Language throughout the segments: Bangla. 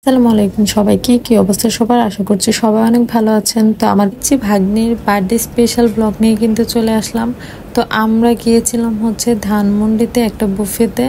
আসসালামু আলাইকুম সবাইকে, কি অবস্থা সবার? আশা করছি সবাই অনেক ভালো আছেন। তো আমার যে ভাগ্নির বার্থডে স্পেশাল ব্লগ নিয়ে কিন্তু চলে আসলাম। তো আমরা গিয়েছিলাম হচ্ছে ধানমন্ডিতে একটা বুফেতে।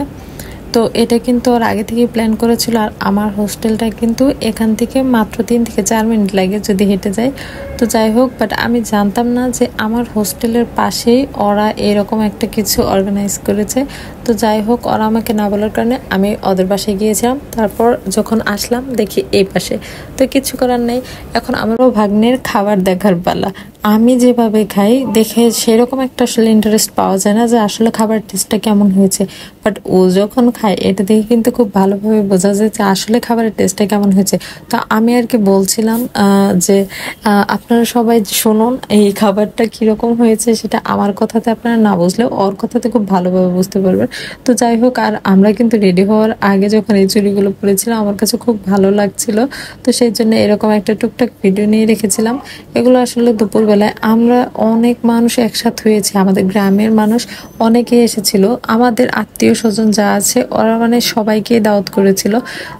তো এটা কিন্তু ওর আগে থেকেই প্ল্যান করেছিল। আর আমার হোস্টেলটা কিন্তু এখান থেকে মাত্র 3 থেকে 4 মিনিট লাগে যদি হেঁটে যাই। তো যাই হোক, বাট আমি জানতাম না যে আমার হোস্টেলের পাশেই ওরা এরকম একটা কিছু অর্গানাইজ করেছে। তো যাই হোক, ওরা আমাকে না বলার কারণে আমি ওদের বাসায় গিয়েছিলাম। তারপর যখন আসলাম দেখি এই পাশে, তো কিছু করার নেই। এখন আমারও ভাগ্নের খাবার দেখার পালা। আমি যেভাবে খাই দেখে সেরকম একটা আসলে ইন্টারেস্ট পাওয়া যায় না যে আসলে খাবার টেস্টটা কেমন হয়েছে। বাট ও যখন খায় এটা দেখে কিন্তু খুব ভালোভাবে বোঝা যায় যে আসলে খাবারের টেস্টটা কেমন হয়েছে। তো আমি আর কি বলছিলাম যে আপনারা সবাই শুনুন এই খাবারটা কিরকম হয়েছে, সেটা আমার কথাতে আপনারা না বুঝলেও ওর কথাতে খুব ভালোভাবে বুঝতে পারবেন। তো যাই হোক, আর আমরা কিন্তু রেডি হওয়ার আগে যখন এই চুড়িগুলো পরেছিলাম আমার কাছে খুব ভালো লাগছিল। তো সেই জন্য এরকম একটা টুকটাক ভিডিও নিয়ে রেখেছিলাম। এগুলো আসলে দুপুরবেলায় আমরা অনেক মানুষ একসাথে হয়েছে, আমাদের গ্রামের মানুষ অনেকে এসেছিল, আমাদের আত্মীয় স্বজন যা আছে ওরা মানে সবাইকে দাওয়াত করেছিল।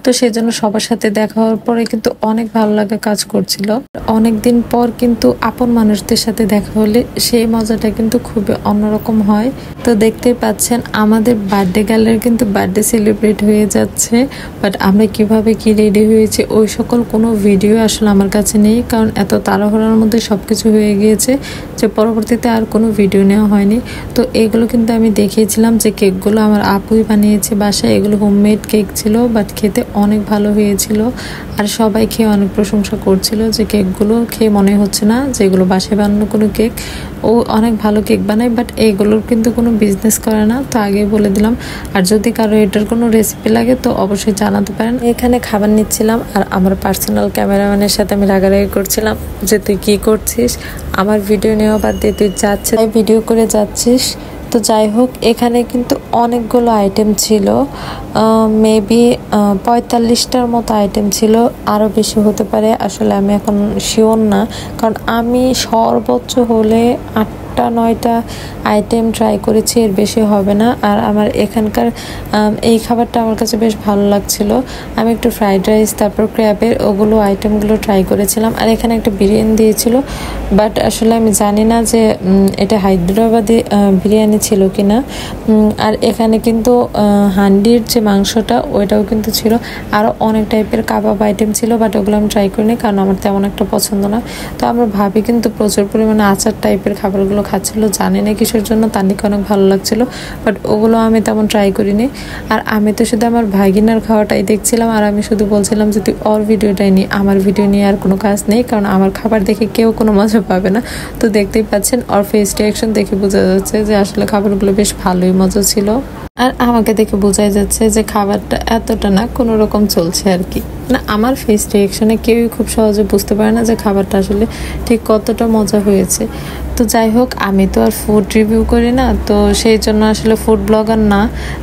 তো সেই জন্য সবার সাথে দেখা হওয়ার পরে কিন্তু অনেক ভালো লাগা কাজ করছিল। অনেকদিন পর কিন্তু আপন মানুষদের সাথে দেখা হলে সেই মজাটা কিন্তু খুবই অন্যরকম হয়। তো দেখতেই পাচ্ছেন আমাদের বার্থডে গার্লের কিন্তু বার্থডে সেলিব্রেট হয়ে যাচ্ছে। বাট আমরা কিভাবে কি রেডি হয়েছে ওই সকল কোনো ভিডিও আসলে আমার কাছে নেই, কারণ এত তাড়াহুড়োর মধ্যে সবকিছু হয়ে গিয়েছে যে পরবর্তীতে আর কোনো ভিডিও নেওয়া হয়নি। তো এগুলো কিন্তু আমি দেখিয়েছিলাম যে কেকগুলো আমার আপুই বানিয়েছে বাসায়। এগুলো হোমমেড কেক ছিল, বাট খেতে অনেক ভালো হয়েছিল। আর সবাই খেয়ে অনেক প্রশংসা করছিল যে কেকগুলো খেয়ে মনে হচ্ছে না যে এগুলো বাসায় বানানো কোনো কেক। ও অনেক ভালো কেক বানায়, বাট এইগুলোর কিন্তু কোনো বিজনেস করে না, তো আগেই বলে দিলাম। আর যদি কারো এটার কোনো রেসিপি লাগে তো অবশ্যই জানাতে পারেন। এখানে খাবার নিচ্ছিলাম আর আমার পার্সোনাল ক্যামেরাম্যানের সাথে আমি রাগারাগি করছিলাম যে তুই কি করছিস, আমার ভিডিও নেওয়া বাদ দিয়ে তুই যাচ্ছিস ভিডিও করে যাচ্ছিস। তো যাই হোক, এখানে কিন্তু অনেকগুলো আইটেম ছিল, মেবি 45টার মতো আইটেম ছিল, আরও বেশি হতে পারে, আসলে আমি এখন শিওর না, কারণ আমি সর্বোচ্চ হলে 8টা 9টা আইটেম ট্রাই করেছি, এর বেশি হবে না। আর আমার এখানকার এই খাবারটা আমার কাছে বেশ ভালো লাগছিল। আমি একটু ফ্রাইড রাইস, তারপর ক্র্যাবের ওগুলো আইটেমগুলো ট্রাই করেছিলাম। আর এখানে একটা বিরিয়ানি দিয়েছিল, বাট আসলে আমি জানি না যে এটা হায়দ্রাবাদি বিরিয়ানি ছিল কিনা। আর এখানে কিন্তু হান্ডির যে মাংসটা ওইটাও কিন্তু ছিল, আরও অনেক টাইপের কাবাব আইটেম ছিল, বাট ওগুলো আমি ট্রাই করিনি কারণ আমার তেমন একটা পছন্দ না। তো আমার ভাবি কিন্তু প্রচুর পরিমাণে আচার টাইপের খাবারগুলো খাচ্ছিল, জানি না কিসের জন্য, তার নাকি অনেক ভালো লাগছিল, বাট ওগুলো আমি তেমন ট্রাই করিনি। আর আমি তো শুধু আমার ভাগিনার খাওয়াটাই দেখছিলাম, আর আমি শুধু বলছিলাম যে তুই ওর ভিডিওটাই নিই, আমার ভিডিও নিয়ে আর কোনো কাজ নেই, কারণ আমার খাবার দেখে কেউ কোনো মজা পাবে না। তো দেখতেই পাচ্ছেন ওর ফেস রিয়াকশন দেখে বোঝা যাচ্ছে যে আসলে খাবারগুলো বেশ ভালোই মজা ছিল। আর আমাকে দেখে বোঝাই যাচ্ছে যে খাবারটা এতটা না, কোনো রকম চলছে আর কি। না, আমার ফেস রিয়াকশনে কেউই খুব সহজে বুঝতে পারে না যে খাবারটা আসলে ঠিক কতটা মজা হয়েছে। তো যাই হোক, আমি তো আর ফুড রিভিউ করি না, তো সেই জন্য আসলে ফুড ব্লগার না,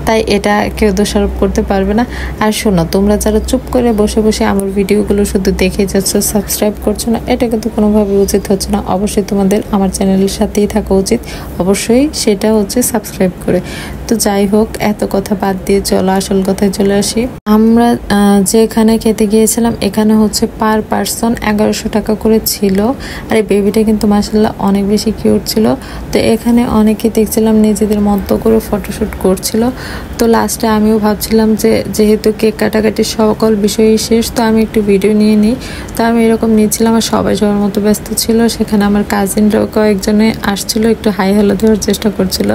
তাই এটা কেউ দোষারোপ করতে পারবে না। আর শোনো, তোমরা যারা চুপ করে বসে বসে আমার ভিডিওগুলো শুধু দেখে যাচ্ছ, সাবস্ক্রাইব করছো না, এটা কিন্তু কোনোভাবে উচিত হচ্ছে না। অবশ্যই তোমাদের আমার চ্যানেলের সাথেই থাকা উচিত, অবশ্যই সেটা হচ্ছে সাবস্ক্রাইব করে। তো যাই হোক, এত কথা বাদ দিয়ে চলো আসল কথায় চলে আসি। আমরা যেখানে খেতে গিয়েছিলাম এখানে হচ্ছে পার পার্সন 1100 টাকা করে ছিল। আর এই বেবিটা কিন্তু মাশাআল্লাহ অনেক বেশি কিউট ছিল। তো এখানে অনেকে দেখছিলাম নিজেদের মতো করে ফটোশ্যুট করছিল। তো লাস্টে আমিও ভাবছিলাম যে যেহেতু কেক কাটাকাটি সকল বিষয়ই শেষ, তো আমি একটু ভিডিও নিয়ে নিই। তো আমি এরকম নিয়েছিলাম, আর সবাই সবার মতো ব্যস্ত ছিল। সেখানে আমার কাজিনরাও কয়েকজনে আসছিল, একটু হাই হ্যালো দেওয়ার চেষ্টা করছিল।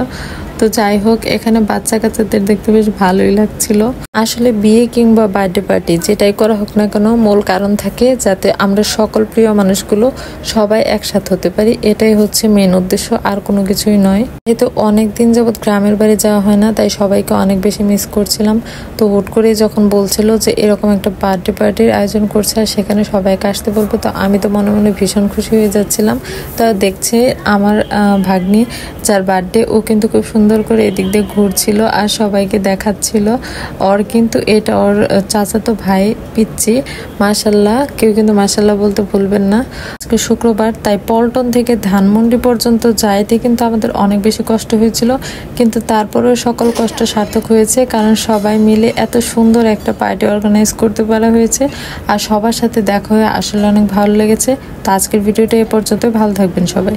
তো যাই হোক, এখানে বাচ্চা কাচ্চাদের দেখতে বেশ ভালোই লাগছিল। আসলে বিয়ে কিংবা বার্থডে পার্টি যেটাই করা হোক না কেন, মূল কারণ থাকে যাতে আমরা সকল প্রিয় মানুষগুলো সবাই একসাথে হতে পারি, এটাই হচ্ছে মেন উদ্দেশ্য, আর কোনো কিছুই নয়। যেহেতু অনেকদিন যাবৎ গ্রামের বাড়ি যাওয়া হয় না, তাই সবাইকে অনেক বেশি মিস করছিলাম। তো হুট করে যখন বলছিল যে এরকম একটা বার্থডে পার্টির আয়োজন করছে আর সেখানে সবাইকে আসতে বলবো, তো আমি তো মনে মনে ভীষণ খুশি হয়ে যাচ্ছিলাম। তো দেখছে আমার ভাগ্নি যার বার্থডে, ও কিন্তু খুব সুন্দর সুন্দর করে এদিক দিয়ে ঘুরছিল আর সবাইকে দেখাচ্ছিল। ওর কিন্তু এটা ওর চাচাতো ভাই পিচ্চি। মাশাল্লাহ, কেউ কিন্তু মাশাল্লাহ বলতে ভুলবেন না। আজকে শুক্রবার, তাই পল্টন থেকে ধানমন্ডি পর্যন্ত যাইতে কিন্তু আমাদের অনেক বেশি কষ্ট হয়েছিল, কিন্তু তারপরেও সকল কষ্ট সার্থক হয়েছে, কারণ সবাই মিলে এত সুন্দর একটা পার্টি অর্গানাইজ করতে পারা হয়েছে আর সবার সাথে দেখা হয়ে আসলে অনেক ভালো লেগেছে। তো আজকের ভিডিওটা এ পর্যন্ত, ভালো থাকবেন সবাই।